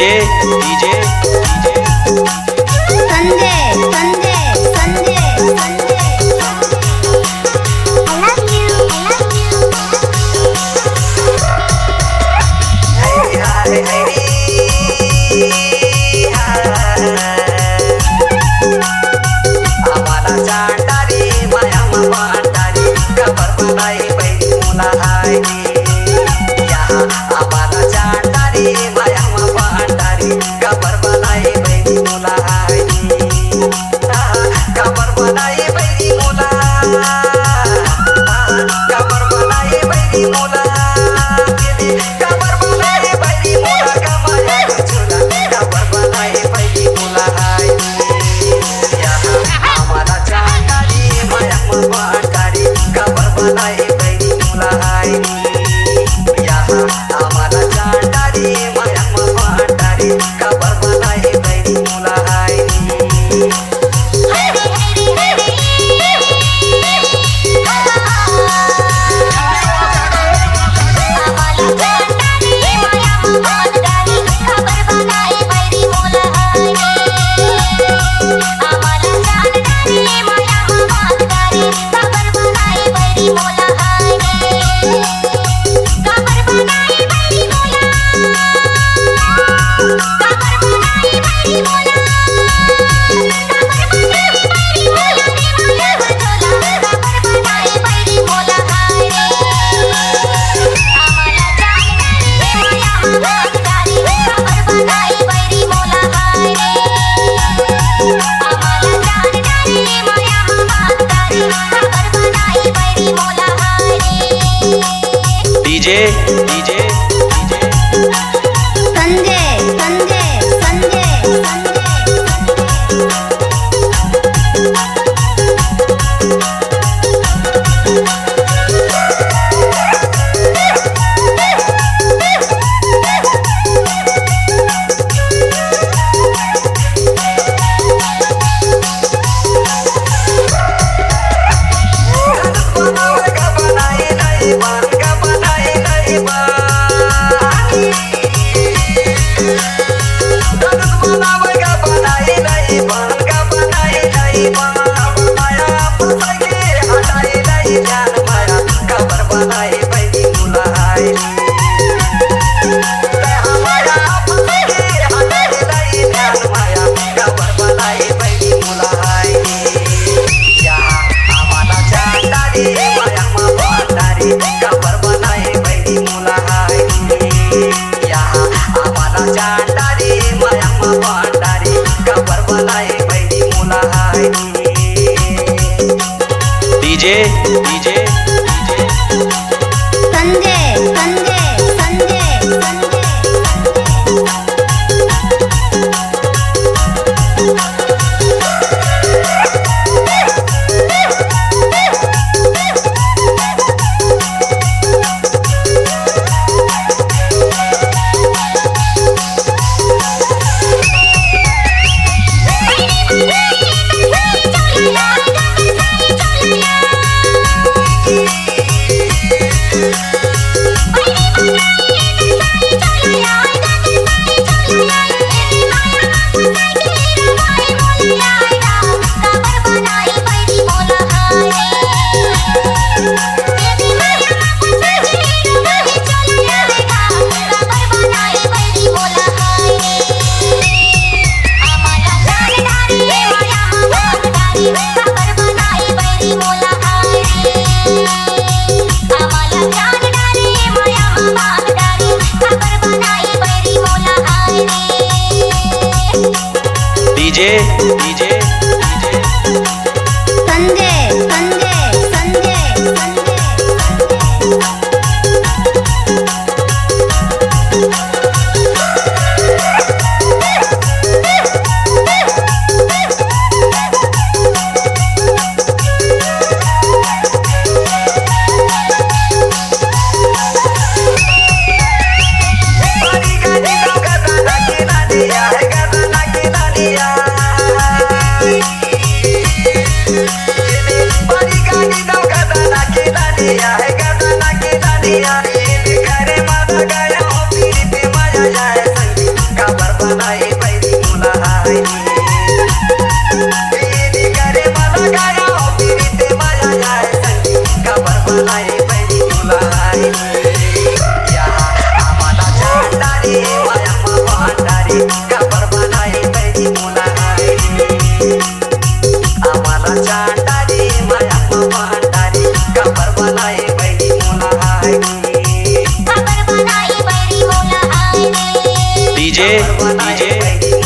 DJ DJ Sanjay Sanjay Sanjay Sanjay I love you आम्हाला चांडारी माया मांडारी कबर बनाई बैरी मुला हाय आम्हाला चांडारी माया मांडारी कबर बनाई बैरी मुला हाय कबर बनाई बैरी मुला कबर बनाई बैरी मुला कबर बनाई बैरी मुला कमाया चुला कबर बनाई बैरी मुला हाय आम्हाला चांडारी माया मांडारी कबर बनाई बैरी मुला हाय आम्हाला चांडारी माया मांडारी कबर बनाई बैरी मुला हाय डीजे डीजे संजय संजय संजय चांडारी माया मांडारी कबर बनाई बैरी मुला हाय DJ DJ Sanjay Sanjay Sanjay DJ DJ Sanjay Sanjay Sanjay Gada naki naniya आहे काबर बनाई बैरी मुला आहे आम्हाला चांडारी माया भांडारी काबर बनाई बैरी मुला आहे खबर बनाई बैरी मोला हाय रे डीजे बनाई डीजे बैरी